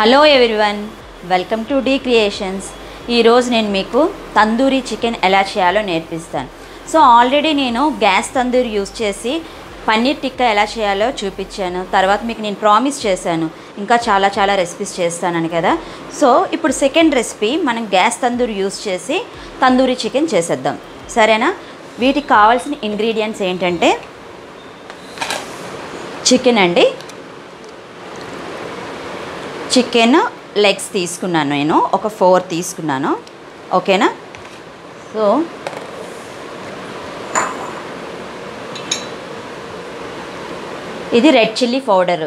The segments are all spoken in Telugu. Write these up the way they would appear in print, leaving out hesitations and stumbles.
Hello everyone, welcome to D creations. ఈరోజు నేను మీకు తందూరి చికెన్ ఎలా చేయాలో నేర్పిస్తాను. సో ఆల్రెడీ నేను గ్యాస్ తందూరి యూస్ చేసి పన్నీర్ టిక్కా ఎలా చేయాలో చూపించాను. తర్వాత మీకు నేను ప్రామిస్ చేశాను ఇంకా చాలా రెసిపీస్ చేస్తానని కదా. సో ఇప్పుడు సెకండ్ రెసిపీ మనం గ్యాస్ తందూరి యూస్ చేసి తందూరి చికెన్ చేసేద్దాం, సరేనా? వీటికి కావాల్సిన ఇంగ్రీడియంట్స్ ఏంటంటే చికెన్ అండి, చికెన్ లెగ్స్ తీసుకున్నాను, నేను ఒక 4 తీసుకున్నాను, ఓకేనా? సో ఇది రెడ్ చిల్లీ పౌడర్.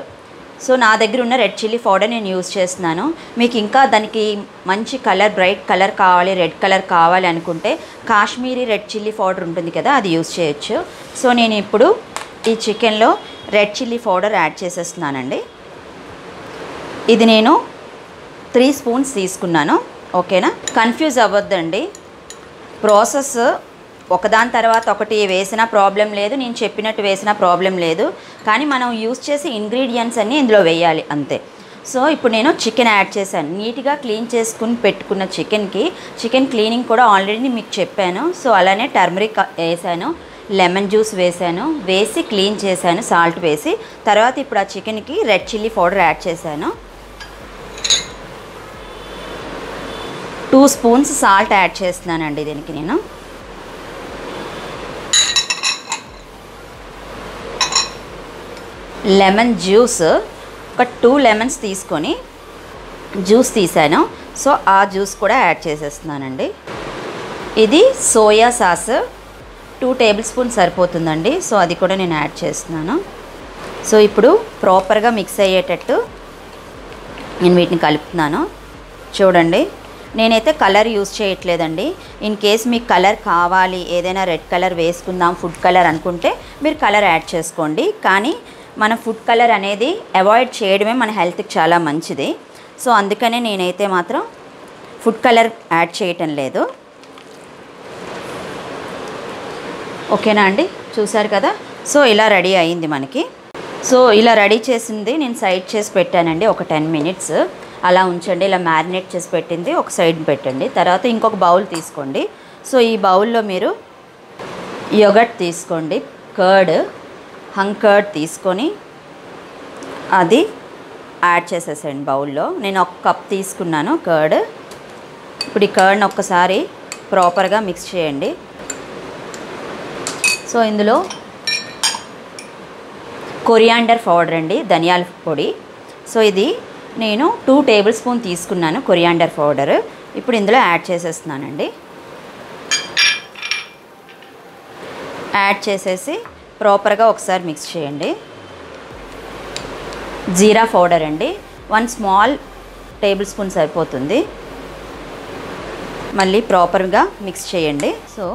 సో నా దగ్గర ఉన్న రెడ్ చిల్లీ పౌడర్ నేను యూజ్ చేస్తున్నాను. మీకు ఇంకా దానికి మంచి కలర్, బ్రైట్ కలర్ కావాలి, రెడ్ కలర్ కావాలి అనుకుంటే కాశ్మీరీ రెడ్ చిల్లీ పౌడర్ ఉంటుంది కదా, అది యూజ్ చేయొచ్చు. సో నేను ఇప్పుడు ఈ చికెన్లో రెడ్ చిల్లీ పౌడర్ యాడ్ చేసేస్తున్నానండి. ఇది నేను 3 స్పూన్స్ తీసుకున్నాను, ఓకేనా? కన్ఫ్యూజ్ అవ్వద్దండి, ప్రాసెస్ ఒకదాని తర్వాత ఒకటి వేసినా ప్రాబ్లం లేదు, నేను చెప్పినట్టు వేసినా ప్రాబ్లం లేదు, కానీ మనం యూస్ చేసే ఇంగ్రీడియంట్స్ అన్నీ ఇందులో వేయాలి అంతే. సో ఇప్పుడు నేను చికెన్ యాడ్ చేశాను. నీట్గా క్లీన్ చేసుకుని పెట్టుకున్న చికెన్ క్లీనింగ్ కూడా ఆల్రెడీ మీకు చెప్పాను. సో అలానే టర్మరిక్ వేసాను, లెమన్ జ్యూస్ వేసాను, వేసి క్లీన్ చేశాను సాల్ట్ వేసి. తర్వాత ఇప్పుడు ఆ చికెన్కి రెడ్ చిల్లీ పౌడర్ యాడ్ చేశాను. 2 స్పూన్స్ సాల్ట్ యాడ్ చేస్తున్నానండి దీనికి నేను. లెమన్ జ్యూస్ ఒక 2 లెమన్స్ తీసుకొని జ్యూస్ తీసాను. సో ఆ జ్యూస్ కూడా యాడ్ చేసేస్తున్నానండి. ఇది సోయా సాస్ 2 టేబుల్ స్పూన్స్ సరిపోతుందండి. సో అది కూడా నేను యాడ్ చేస్తున్నాను. సో ఇప్పుడు ప్రాపర్గా మిక్స్ అయ్యేటట్టు నేను వీటిని కలుపుతున్నాను. చూడండి, నేనైతే కలర్ యూజ్ చేయట్లేదండి. ఇన్ కేస్ మీకు కలర్ కావాలి, ఏదైనా రెడ్ కలర్ వేసుకుందాం ఫుడ్ కలర్ అనుకుంటే మీరు కలర్ యాడ్ చేసుకోండి. కానీ మన ఫుడ్ కలర్ అనేది అవాయిడ్ చేయడమే మన హెల్త్కి చాలా మంచిది. సో అందుకనే నేనైతే మాత్రం ఫుడ్ కలర్ యాడ్ చేయటం లేదు, ఓకేనా అండి? చూసారు కదా. సో ఇలా రెడీ అయింది మనకి. సో ఇలా రెడీ చేసింది నేను సైడ్ చేసి పెట్టానండి. ఒక 10 మినిట్స్ అలా ఉంచండి. ఇలా మ్యారినేట్ చేసి పెట్టింది ఒక సైడ్ పెట్టండి. తర్వాత ఇంకొక బౌల్ తీసుకోండి. సో ఈ బౌల్లో మీరు యోగర్ట్ తీసుకోండి, హంగ్ కర్డ్ తీసుకొని అది యాడ్ చేసేసండి బౌల్లో. నేను 1 కప్ తీసుకున్నాను కర్డ్. ఇప్పుడు ఈ కర్డ్ని ఒక్కసారి ప్రాపర్గా మిక్స్ చేయండి. సో ఇందులో కొరియాండర్ పౌడర్ అండి, ధనియాల పొడి. సో ఇది నేను 2 టేబుల్ స్పూన్ తీసుకున్నాను కొరియాండర్ పౌడర్. ఇప్పుడు ఇందులో యాడ్ చేసేస్తున్నానండి. యాడ్ చేసేసి ప్రాపర్గా ఒకసారి మిక్స్ చేయండి. జీరా పౌడర్ అండి, 1 స్మాల్ టేబుల్ స్పూన్ సరిపోతుంది. మళ్ళీ ప్రాపర్గా మిక్స్ చేయండి. సో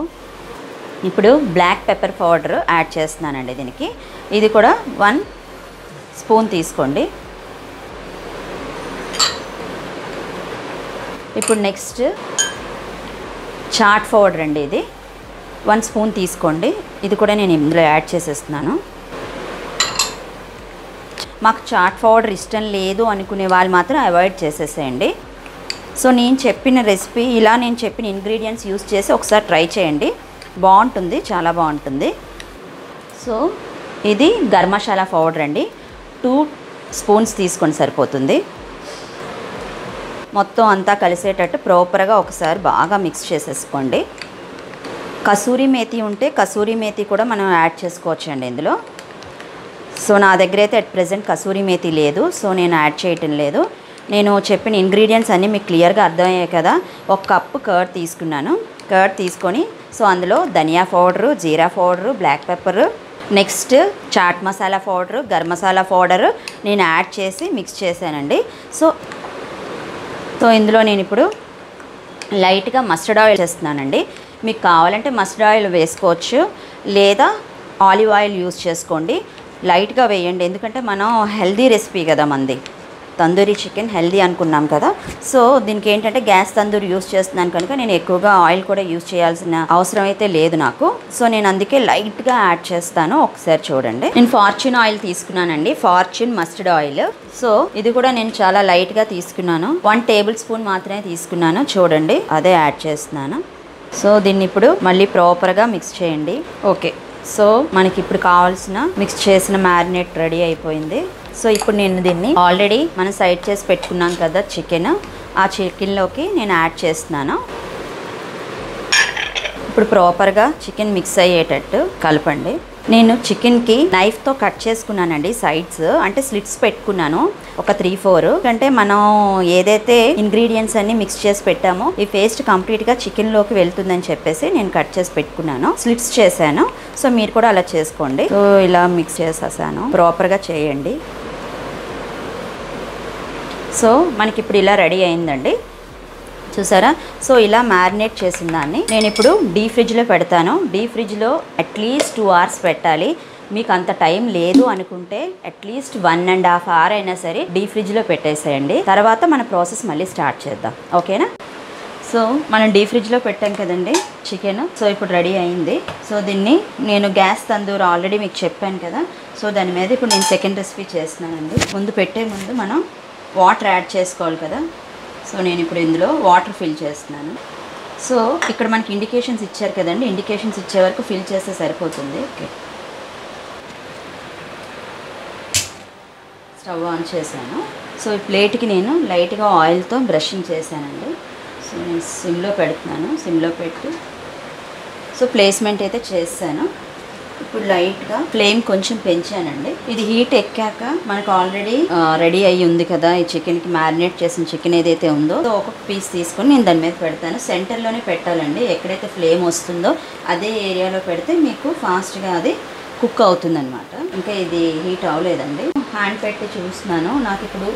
ఇప్పుడు బ్లాక్ పెప్పర్ పౌడర్ యాడ్ చేస్తున్నానండి దీనికి. ఇది కూడా 1 స్పూన్ తీసుకోండి. ఇప్పుడు నెక్స్ట్ చాట్ పౌడర్ అండి, ఇది 1 స్పూన్ తీసుకోండి. ఇది కూడా నేను ఇందులో యాడ్ చేసేస్తున్నాను. మాకు చాట్ పౌడర్ ఇష్టం లేదు అనుకునే వాళ్ళు మాత్రం అవాయిడ్ చేసేసేయండి. సో నేను చెప్పిన రెసిపీ ఇలా నేను చెప్పిన ఇంగ్రీడియంట్స్ యూస్ చేసి ఒకసారి ట్రై చేయండి, బాగుంటుంది, చాలా బాగుంటుంది. సో ఇది గరం మసాలా పౌడర్ అండి, 2 స్పూన్స్ తీసుకొని సరిపోతుంది. మొత్తం అంతా కలిసేటట్టు ప్రాపర్గా ఒకసారి బాగా మిక్స్ చేసేసుకోండి. కసూరి మేతి ఉంటే కసూరి మేతి కూడా మనం యాడ్ చేసుకోవచ్చండి ఇందులో. సో నా దగ్గర అయితే అట్ ప్రెజెంట్ కసూరి మేతి లేదు, సో నేను యాడ్ చేయటం లేదు. నేను చెప్పిన ఇంగ్రీడియంట్స్ అన్నీ మీకు క్లియర్గా అర్థమయ్యాయి కదా. 1 కప్పు కర్డ్ తీసుకున్నాను. కర్డ్ తీసుకొని సో అందులో ధనియా పౌడరు, జీరా powder, black pepper, next chaat masala powder, garam masala powder నేను యాడ్ చేసి మిక్స్ చేశానండి. సో ఇందులో నేను ఇప్పుడు లైట్గా మస్టర్డ్ ఆయిల్ చేస్తున్నానండి. మీకు కావాలంటే మస్టర్డ్ ఆయిల్ వేసుకోవచ్చు, లేదా ఆలివ్ ఆయిల్ యూస్ చేసుకోండి. లైట్గా వేయండి, ఎందుకంటే మనం హెల్దీ రెసిపీ కదా మంది. తందూరీ చికెన్ హెల్దీ అనుకున్నాం కదా. సో దీనికి ఏంటంటే గ్యాస్ తందూరి యూస్ చేస్తున్నాను కనుక నేను ఎక్కువగా ఆయిల్ కూడా యూస్ చేయాల్సిన అవసరం అయితే లేదు నాకు. సో నేను అందుకే లైట్గా యాడ్ చేస్తాను. ఒకసారి చూడండి, నేను ఫార్చ్యూన్ ఆయిల్ తీసుకున్నానండి, ఫార్చ్యూన్ మస్టర్డ్ ఆయిల్. సో ఇది కూడా నేను చాలా లైట్గా తీసుకున్నాను, 1 టేబుల్ స్పూన్ మాత్రమే తీసుకున్నాను. చూడండి, అదే యాడ్ చేస్తున్నాను. సో దీన్ని ఇప్పుడు మళ్ళీ ప్రాపర్గా మిక్స్ చేయండి. ఓకే, సో మనకి ఇప్పుడు కావాల్సిన మిక్స్ చేసిన మ్యారినేట్ రెడీ అయిపోయింది. సో ఇప్పుడు నేను దీన్ని ఆల్రెడీ మనం సైడ్ చేసి పెట్టుకున్నాం కదా చికెన్, ఆ చికెన్లోకి నేను యాడ్ చేస్తున్నాను. ఇప్పుడు ప్రాపర్గా చికెన్ మిక్స్ అయ్యేటట్టు కలపండి. నేను చికెన్కి నైఫ్తో కట్ చేసుకున్నానండి సైడ్స్, అంటే స్లిట్స్ పెట్టుకున్నాను ఒక 3-4. అంటే మనం ఏదైతే ఇంగ్రీడియంట్స్ అన్ని మిక్స్ చేసి పెట్టామో ఈ పేస్ట్ కంప్లీట్గా చికెన్లోకి వెళ్తుందని చెప్పేసి నేను కట్ చేసి పెట్టుకున్నాను, స్లిట్స్ చేశాను. సో మీరు కూడా అలా చేసుకోండి. సో ఇలా మిక్స్ చేసేసాను, ప్రాపర్గా చేయండి. సో మనకి ఇప్పుడు ఇలా రెడీ అయిందండి, చూసారా. సో ఇలా మ్యారినేట్ చేసిన దాన్ని నేను ఇప్పుడు డీప్ ఫ్రిడ్జ్లో పెడతాను. డీప్ ఫ్రిడ్జ్లో అట్లీస్ట్ 2 hours పెట్టాలి. మీకు అంత టైం లేదు అనుకుంటే అట్లీస్ట్ 1.5 hour అయినా సరే డీప్ ఫ్రిడ్జ్లో పెట్టేసేయండి. తర్వాత మన ప్రాసెస్ మళ్ళీ స్టార్ట్ చేద్దాం, ఓకేనా. సో మనం డీప్ ఫ్రిడ్జ్లో పెట్టాం కదండి చికెన్. సో ఇప్పుడు రెడీ అయింది. సో దీన్ని నేను గ్యాస్ తందూర్ ఆల్రెడీ మీకు చెప్పాను కదా. సో దాని మీద ఇప్పుడు నేను సెకండ్ రెసిపీ చేస్తున్నానండి. ముందు పెట్టే ముందు మనం వాటర్ యాడ్ చేసుకోవాలి కదా. సో నేను ఇప్పుడు ఇందులో వాటర్ ఫిల్ చేస్తున్నాను. సో ఇక్కడ మనకి ఇండికేషన్స్ ఇచ్చారు కదండి, ఇండికేషన్స్ ఇచ్చే వరకు ఫిల్ చేస్తే సరిపోతుంది. ఓకే, స్టవ్ ఆన్ చేశాను. సో ఈ ప్లేట్కి నేను లైట్గా ఆయిల్తో బ్రషింగ్ చేశానండి. సో నేను సిమ్లో పెడుతున్నాను, సిమ్లో పెట్టి సో ప్లేస్మెంట్ అయితే చేశాను. ఇప్పుడు లైట్గా ఫ్లేమ్ కొంచెం పెంచానండి. ఇది హీట్ ఎక్కాక మనకు ఆల్రెడీ రెడీ అయ్యి ఉంది కదా ఈ చికెన్కి, మ్యారినేట్ చేసిన చికెన్ ఏదైతే ఉందో సో ఒక్కొక్క పీస్ తీసుకొని నేను దాని మీద పెడతాను. సెంటర్లోనే పెట్టాలండి, ఎక్కడైతే ఫ్లేమ్ వస్తుందో అదే ఏరియాలో పెడితే మీకు ఫాస్ట్గా అది కుక్ అవుతుందన్నమాట. ఇంకా ఇది హీట్ అవ్వలేదండి, హ్యాండ్ పెట్టి చూస్తున్నాను. నాకు ఇప్పుడు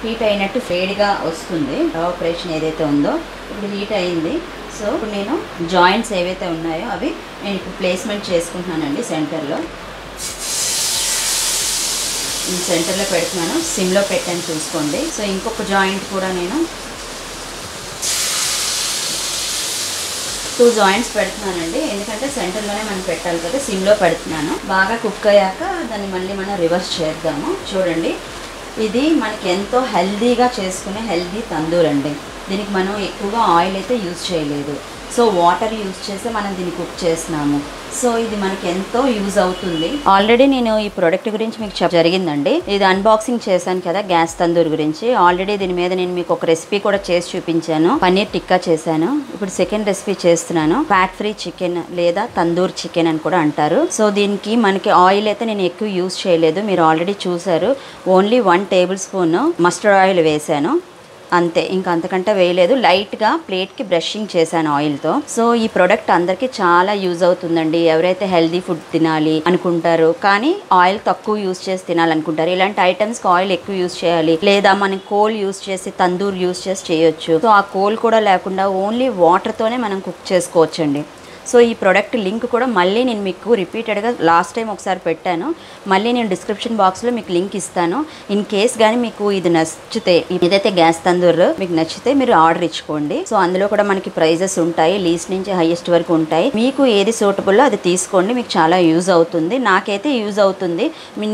హీట్ అయినట్టు వేడిగా వస్తుంది. ఆపరేషన్ ఏదైతే ఉందో ఇప్పుడు హీట్ అయింది. సో ఇప్పుడు నేను జాయింట్స్ ఏవైతే ఉన్నాయో అవి నేను ఇప్పుడు ప్లేస్మెంట్ చేసుకుంటున్నానండి సెంటర్లో. సెంటర్లో పెడుతున్నాను, సిమ్లో పెట్టాను చూసుకోండి. సో ఇంకొక జాయింట్ కూడా నేను 2 జాయింట్స్ పెడుతున్నానండి, ఎందుకంటే సెంటర్లోనే మనం పెట్టాలి కదా. సిమ్లో పెడుతున్నాను. బాగా కుక్ అయ్యాక దాన్ని మళ్ళీ మనం రివర్స్ చేద్దాము. చూడండి, ఇది మనకి ఎంతో హెల్దీగా చేసుకునే హెల్దీ తందూర్ అండి. దీనికి మనం ఎక్కువగా ఆయిల్ అయితే యూజ్ చేయలేదు. సో వాటర్ యూజ్ చేసి మనం దీన్ని కుక్ చేస్తున్నాము. సో ఇది మనకి ఎంతో యూజ్ అవుతుంది. ఆల్రెడీ నేను ఈ ప్రోడక్ట్ గురించి మీకు జరిగిందండి. ఇది అన్బాక్సింగ్ చేశాను కదా గ్యాస్ తందూర్ గురించి. ఆల్రెడీ దీని మీద నేను మీకు ఒక రెసిపీ కూడా చేసి చూపించాను, పన్నీర్ టిక్కా చేశాను. ఇప్పుడు సెకండ్ రెసిపీ చేస్తున్నాను, ఫ్యాట్ ఫ్రీ చికెన్ లేదా తందూర్ చికెన్ అని కూడా అంటారు. సో దీనికి మనకి ఆయిల్ అయితే నేను ఎక్కువ యూజ్ చేయలేదు, మీరు ఆల్రెడీ చూసారు. Only 1 table spoon mustard oil వేసాను అంతే, ఇంకా అంతకంటే వేయలేదు. లైట్గా ప్లేట్కి బ్రషింగ్ చేశాను ఆయిల్తో. సో ఈ ప్రోడక్ట్ అందరికీ చాలా యూజ్ అవుతుందండి. ఎవరైతే హెల్దీ ఫుడ్ తినాలి అనుకుంటారో కానీ ఆయిల్ తక్కువ యూజ్ చేసి తినాలనుకుంటారు, ఇలాంటి ఐటమ్స్కి ఆయిల్ ఎక్కువ యూజ్ చేయాలి, లేదా మనం కోల్ యూజ్ చేసి తందూర్ యూజ్ చేసి చేయొచ్చు. సో ఆ కోల్ కూడా లేకుండా ఓన్లీ వాటర్తోనే మనం కుక్ చేసుకోవచ్చండి. సో ఈ ప్రోడక్ట్ లింక్ కూడా మళ్ళీ నేను మీకు రిపీటెడ్గా లాస్ట్ టైం ఒకసారి పెట్టాను, మళ్ళీ నేను డిస్క్రిప్షన్ బాక్స్లో మీకు లింక్ ఇస్తాను. ఇన్ కేస్ కానీ మీకు ఇది నచ్చితే, ఏదైతే గ్యాస్ తందూర్ మీకు నచ్చితే మీరు ఆర్డర్ ఇచ్చుకోండి. సో అందులో కూడా మనకి ప్రైజెస్ ఉంటాయి, లీస్ట్ నుంచి హైయెస్ట్ వరకు ఉంటాయి. మీకు ఏది సూటబుల్లో అది తీసుకోండి, మీకు చాలా యూజ్ అవుతుంది. నాకైతే యూజ్ అవుతుంది.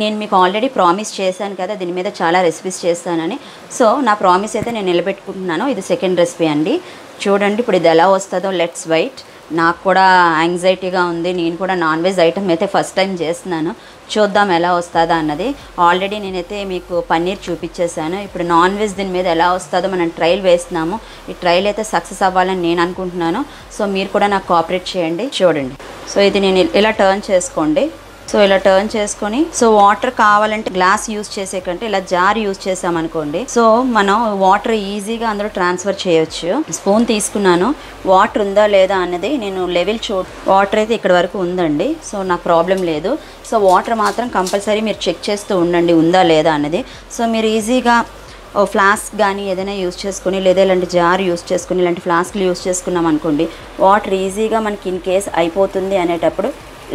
నేను మీకు ఆల్రెడీ ప్రామిస్ చేశాను కదా దీని మీద చాలా రెసిపీస్ చేస్తానని. సో నా ప్రామిస్ అయితే నేను నిలబెట్టుకుంటున్నాను. ఇది సెకండ్ రెసిపీ అండి. చూడండి ఇప్పుడు ఇది ఎలా వస్తుందో, లెట్స్ వెయిట్. నాకు కూడా యాంగ్జైటీగా ఉంది, నేను కూడా నాన్ వెజ్ ఐటమ్ అయితే ఫస్ట్ టైం చేస్తున్నాను, చూద్దాం ఎలా వస్తుందా అన్నది. ఆల్రెడీ నేనైతే మీకు పన్నీర్ చూపించేశాను. ఇప్పుడు నాన్ వెజ్ దీని మీద ఎలా వస్తుందో మనం ట్రయల్ వేస్తున్నాము. ఈ ట్రయల్ అయితే సక్సెస్ అవ్వాలని నేను అనుకుంటున్నాను. సో మీరు కూడా నాకు కోఆపరేట్ చేయండి. చూడండి, సో ఇది నేను ఇలా టర్న్ చేసుకోండి. సో ఇలా టర్న్ చేసుకొని, సో వాటర్ కావాలంటే గ్లాస్ యూజ్ చేసే కంటే ఇలా జార్ యూజ్ చేసామనుకోండి, సో మనం వాటర్ ఈజీగా అందులో ట్రాన్స్ఫర్ చేయొచ్చు. స్పూన్ తీసుకున్నాను, వాటర్ ఉందా లేదా అన్నది నేను లెవెల్ వాటర్ అయితే ఇక్కడ వరకు ఉందండి. సో నాకు ప్రాబ్లం లేదు. సో వాటర్ మాత్రం కంపల్సరీ మీరు చెక్ చేస్తూ ఉండండి ఉందా లేదా అన్నది. సో మీరు ఈజీగా ఫ్లాస్క్ కానీ ఏదైనా యూజ్ చేసుకుని, లేదా ఇలాంటి జార్ యూజ్ చేసుకుని, ఇలాంటి ఫ్లాస్క్లు యూజ్ చేసుకున్నాం అనుకోండి, వాటర్ ఈజీగా మనకి ఇన్ కేస్ అయిపోతుంది అనేటప్పుడు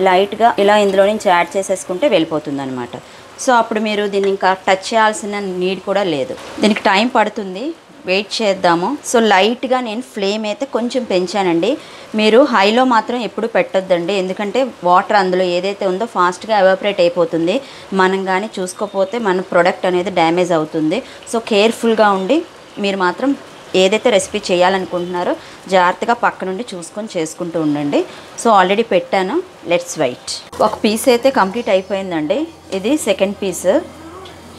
లైట్గా ఇలా ఇందులో నుంచి యాడ్ చేసేసుకుంటే వెళ్ళిపోతుంది అనమాట. సో అప్పుడు మీరు దీన్ని ఇంకా టచ్ చేయాల్సిన నీడ్ కూడా లేదు. దీనికి టైం పడుతుంది, వెయిట్ చేద్దాము. సో లైట్గా నేను ఫ్లేమ్ అయితే కొంచెం పెంచానండి. మీరు హైలో మాత్రం ఎప్పుడు పెట్టొద్దండి, ఎందుకంటే వాటర్ అందులో ఏదైతే ఉందో ఫాస్ట్గా ఎవాపరేట్ అయిపోతుంది. మనం కానీ చూసుకోకపోతే మన ప్రోడక్ట్ అనేది డ్యామేజ్ అవుతుంది. సో కేర్ఫుల్గా ఉండి మీరు మాత్రం ఏదైతే రెసిపీ చేయాలనుకుంటున్నారో జాగ్రత్తగా పక్క నుండి చూసుకొని చేసుకుంటూ ఉండండి. సో ఆల్రెడీ పెట్టాను, లెట్స్ వెయిట్. ఒక పీస్ అయితే కంప్లీట్ అయిపోయిందండి, ఇది సెకండ్ పీస్.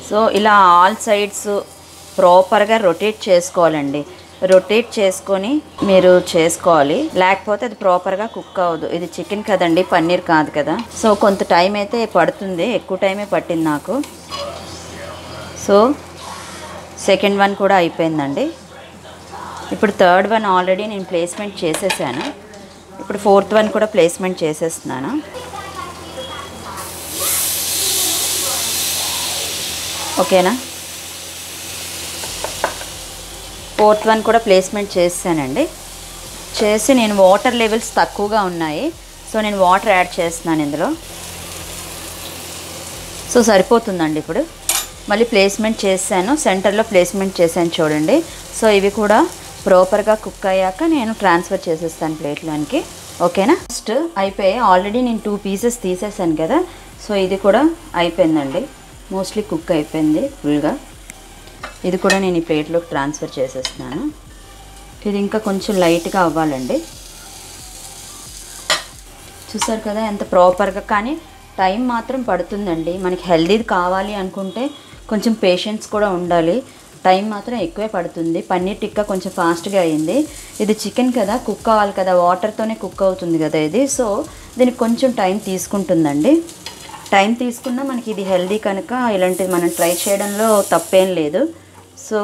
సో ఇలా ఆల్ సైడ్స్ ప్రాపర్గా రొటేట్ చేసుకోవాలండి. రొటేట్ చేసుకొని మీరు చేసుకోవాలి, లేకపోతే అది ప్రాపర్గా కుక్ అవ్వదు. ఇది చికెన్ కదండి, పన్నీర్ కాదు కదా. సో కొంత టైం అయితే పడుతుంది, ఎక్కువ టైమే పట్టింది నాకు. సో సెకండ్ వన్ కూడా అయిపోయిందండి. ఇప్పుడు థర్డ్ వన్ ఆల్రెడీ నేను ప్లేస్మెంట్ చేసేసాను. ఇప్పుడు ఫోర్త్ వన్ కూడా ప్లేస్మెంట్ చేసేస్తున్నాను. ఓకేనా, ఫోర్త్ వన్ కూడా ప్లేస్మెంట్ చేసానండి. చేసి నేను వాటర్ లెవెల్స్ తక్కువగా ఉన్నాయి, సో నేను వాటర్ యాడ్ చేస్తున్నాను ఇందులో. సో సరిపోతుందండి. ఇప్పుడు మళ్ళీ ప్లేస్మెంట్ చేశాను, సెంటర్లో ప్లేస్మెంట్ చేశాను చూడండి. సో ఇవి కూడా ప్రాపర్గా కుక్ అయ్యాక నేను ట్రాన్స్ఫర్ చేసేస్తాను ప్లేట్లోనికి. ఓకేనా, ఫస్ట్ అయిపోయి ఆల్రెడీ నేను 2 పీసెస్ తీసేసాను కదా. సో ఇది కూడా అయిపోయిందండి, మోస్ట్లీ కుక్ అయిపోయింది ఫుల్గా. ఇది కూడా నేను ఈ ప్లేట్లోకి ట్రాన్స్ఫర్ చేసేస్తున్నాను. ఇది ఇంకా కొంచెం లైట్గా అవ్వాలండి. చూసారు కదా ఎంత ప్రాపర్గా, కానీ టైం మాత్రం పడుతుందండి. మనకి హెల్దీది కావాలి అనుకుంటే కొంచెం పేషెన్స్ కూడా ఉండాలి, టైం మాత్రం ఎక్కువే పడుతుంది. పన్నీర్ టిక్కా కొంచెం ఫాస్ట్గా అయింది. ఇది చికెన్ కదా, కుక్ అవ్వాలి కదా, వాటర్తోనే కుక్ అవుతుంది కదా ఇది. సో దీనికి కొంచెం టైం తీసుకుంటుందండి. టైం తీసుకున్నా మనకి ఇది హెల్దీ కనుక ఇలాంటిది మనం ట్రై చేయడంలో తప్పేం లేదు. సో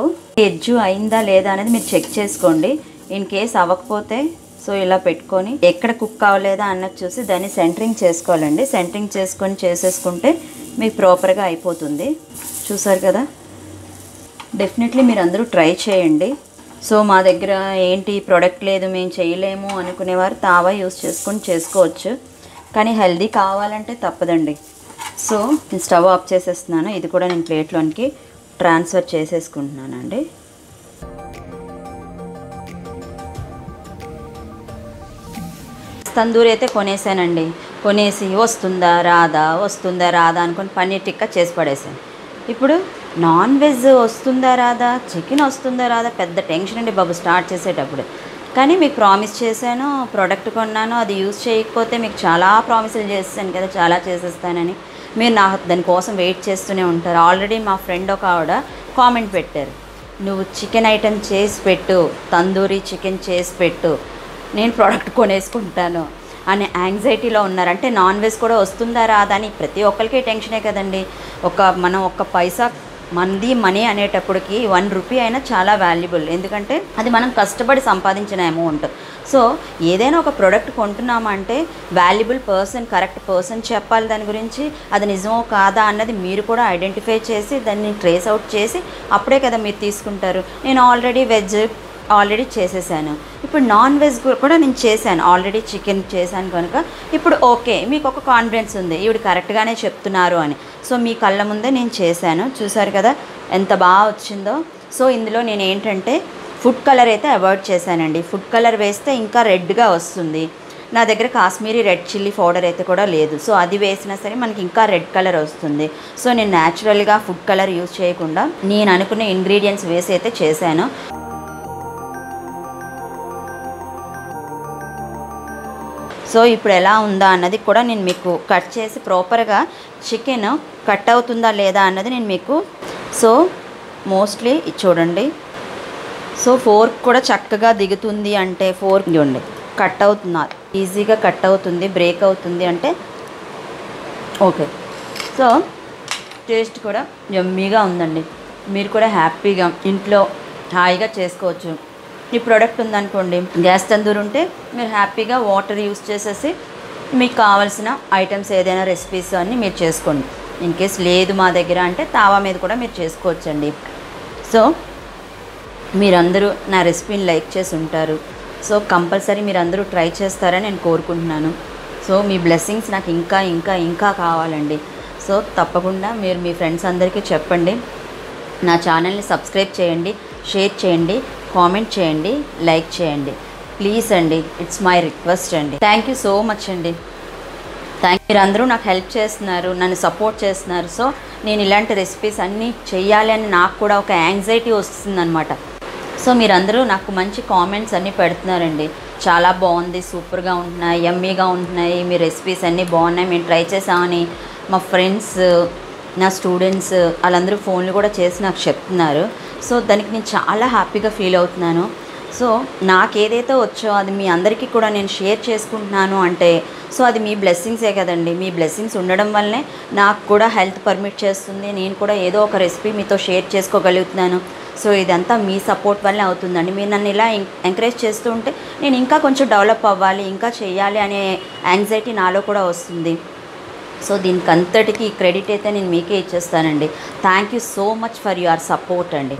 ఎడ్జు అయిందా లేదా అనేది మీరు చెక్ చేసుకోండి. ఇన్ కేస్ అవ్వకపోతే సో ఇలా పెట్టుకొని ఎక్కడ కుక్ అవ్వలేదా అన్నది చూసి దాన్ని సెంటరింగ్ చేసుకోవాలండి. సెంటరింగ్ చేసుకొని చేసేసుకుంటే మీకు ప్రాపర్గా అయిపోతుంది. చూసారు కదా, డెఫినెట్లీ మీరు అందరూ ట్రై చేయండి. సో మా దగ్గర ఏంటి ప్రోడక్ట్ లేదు, మేము చేయలేము అనుకునేవారు తావా యూస్ చేసుకొని చేసుకోవచ్చు, కానీ హెల్దీ కావాలంటే తప్పదండి. సో నేను స్టవ్ ఆఫ్ చేసేస్తున్నాను. ఇది కూడా నేను ప్లేట్లోనికి ట్రాన్స్ఫర్ చేసేసుకుంటున్నానండి. తందూరి అయితే కొనేసానండి. కొనేసి వస్తుందా రాదా అనుకొని పన్నీర్ టిక్కా చేసి పడేసాను. ఇప్పుడు నాన్ వెజ్ వస్తుందా రాదా, చికెన్ వస్తుందా రాదా, పెద్ద టెన్షన్ అండి బాబు స్టార్ట్ చేసేటప్పుడు. కానీ మీకు ప్రామిస్ చేశాను, ప్రోడక్ట్ కొన్నాను, అది యూజ్ చేయకపోతే మీకు చాలా ప్రామిసులు చేస్తాను కదా, చాలా చేసేస్తానని. మీరు దానికోసం వెయిట్ చేస్తూనే ఉంటారు. ఆల్రెడీ మా ఫ్రెండ్ ఒక ఆవిడ కామెంట్ పెట్టారు, నువ్వు చికెన్ ఐటెం చేసి పెట్టు, తందూరి చికెన్ చేసి పెట్టు, నేను ప్రోడక్ట్ కొనేసుకుంటాను అనే యాంగ్జైటీలో ఉన్నారు. అంటే నాన్ వెజ్ కూడా వస్తుందా రాదా అని ప్రతి ఒక్కరికి టెన్షనే కదండి. మనం ఒక్క పైసా మనది మనీ అనేటప్పటికి 1 రూపీ అయినా చాలా వాల్యుబుల్, ఎందుకంటే అది మనం కష్టపడి సంపాదించిన అమౌంట్. సో ఏదైనా ఒక ప్రోడక్ట్ కొంటున్నామంటే వాల్యుబుల్ పర్సన్, కరెక్ట్ పర్సన్ చెప్పాలి దాని గురించి, అది నిజమో కాదా అన్నది మీరు కూడా ఐడెంటిఫై చేసి దాన్ని ట్రేస్ అవుట్ చేసి అప్పుడే కదా మీరు తీసుకుంటారు. నేను ఆల్రెడీ వెజ్ ఆల్రెడీ చేసేసాను, ఇప్పుడు నాన్ వెజ్ కూడా నేను చేశాను, ఆల్రెడీ చికెన్ చేశాను కనుక ఇప్పుడు ఓకే మీకు ఒక కాన్ఫిడెన్స్ ఉంది ఈవిడ కరెక్ట్గానే చెప్తున్నారు అని. సో మీ కళ్ళ ముందే నేను చేశాను, చూసారు కదా ఎంత బాగా వచ్చిందో. సో ఇందులో నేను ఏంటంటే ఫుడ్ కలర్ అయితే అవాయిడ్ చేశానండి. ఫుడ్ కలర్ వేస్తే ఇంకా రెడ్గా వస్తుంది. నా దగ్గర కాశ్మీరీ రెడ్ చిల్లీ పౌడర్ అయితే కూడా లేదు. సో అది వేసినా సరే మనకి ఇంకా రెడ్ కలర్ వస్తుంది. సో నేను న్యాచురల్గా ఫుడ్ కలర్ యూజ్ చేయకుండా నేను అనుకున్న ఇంగ్రీడియంట్స్ వేసి అయితే చేశాను. సో ఇప్పుడు ఎలా ఉందా అన్నది కూడా నేను మీకు కట్ చేసి ప్రాపర్గా చికెన్ కట్ అవుతుందా లేదా అన్నది నేను మీకు, సో మోస్ట్లీ చూడండి. సో ఫోర్క్ కూడా చక్కగా దిగుతుంది అంటే ఫోర్క్ చూడండి కట్ అవుతున్నారు, ఈజీగా కట్ అవుతుంది, బ్రేక్ అవుతుంది అంటే ఓకే. సో టేస్ట్ కూడా యమ్మీగా ఉందండి. మీరు కూడా హ్యాపీగా ఇంట్లో హాయిగా చేసుకోవచ్చు. ఈ ప్రోడక్ట్ ఉందనుకోండి, గ్యాస్ తందూరి ఉంటే మీరు హ్యాపీగా వాటర్ యూస్ చేసేసి మీకు కావాల్సిన ఐటమ్స్ ఏదైనా రెసిపీస్ అన్నీ మీరు చేసుకోండి. ఇన్ కేస్ లేదు మా దగ్గర అంటే తావా మీద కూడా మీరు చేసుకోవచ్చండి. సో మీరందరూ నా రెసిపీని లైక్ చేసి ఉంటారు. సో కంపల్సరీ మీరందరూ ట్రై చేస్తారని నేను కోరుకుంటున్నాను. సో మీ బ్లెస్సింగ్స్ నాకు ఇంకా ఇంకా ఇంకా కావాలండి. సో తప్పకుండా మీరు మీ ఫ్రెండ్స్ అందరికీ చెప్పండి, నా ఛానల్ని సబ్స్క్రైబ్ చేయండి, షేర్ చేయండి, కామెంట్ చేయండి, లైక్ చేయండి ప్లీజ్ అండి. ఇట్స్ మై రిక్వెస్ట్ అండి. థ్యాంక్ యూ సో మచ్ అండి. మీరందరూ నాకు హెల్ప్ చేస్తున్నారు, నన్ను సపోర్ట్ చేస్తున్నారు. సో నేను ఇలాంటి రెసిపీస్ అన్నీ చెయ్యాలి అని నాకు కూడా ఒక యాంగ్జైటీ వస్తుందన్నమాట. సో మీరందరూ నాకు మంచి కామెంట్స్ అన్నీ పెడుతున్నారండి. చాలా బాగుంది, సూపర్గా ఉంటున్నాయి, యమ్మీగా ఉంటున్నాయి, మీ రెసిపీస్ అన్నీ బాగున్నాయి, మేము ట్రై చేసామని మా ఫ్రెండ్స్, నా స్టూడెంట్స్ వాళ్ళందరూ ఫోన్లు కూడా చేసి నాకు చెప్తున్నారు. సో దానికి నేను చాలా హ్యాపీగా ఫీల్ అవుతున్నాను. సో నాకేదైతే వచ్చో అది మీ అందరికీ కూడా నేను షేర్ చేసుకుంటున్నాను అంటే సో అది మీ బ్లెస్సింగ్సే కదండి. మీ బ్లెస్సింగ్స్ ఉండడం వల్లనే నాకు కూడా హెల్త్ పర్మిట్ చేస్తుంది, నేను కూడా ఏదో ఒక రెసిపీ మీతో షేర్ చేసుకోగలుగుతున్నాను. సో ఇదంతా మీ సపోర్ట్ వల్లే అవుతుందండి. మీరు నన్ను ఇలా ఎంకరేజ్ చేస్తూ ఉంటే నేను ఇంకా కొంచెం డెవలప్ అవ్వాలి, ఇంకా చేయాలి అనే యాంగ్జైటీ నాలో కూడా వస్తుంది. సో దీనికి అంతటికీ క్రెడిట్ అయితే నేను మీకే ఇచ్చేస్తానండి. Thank you so much for your support అండి.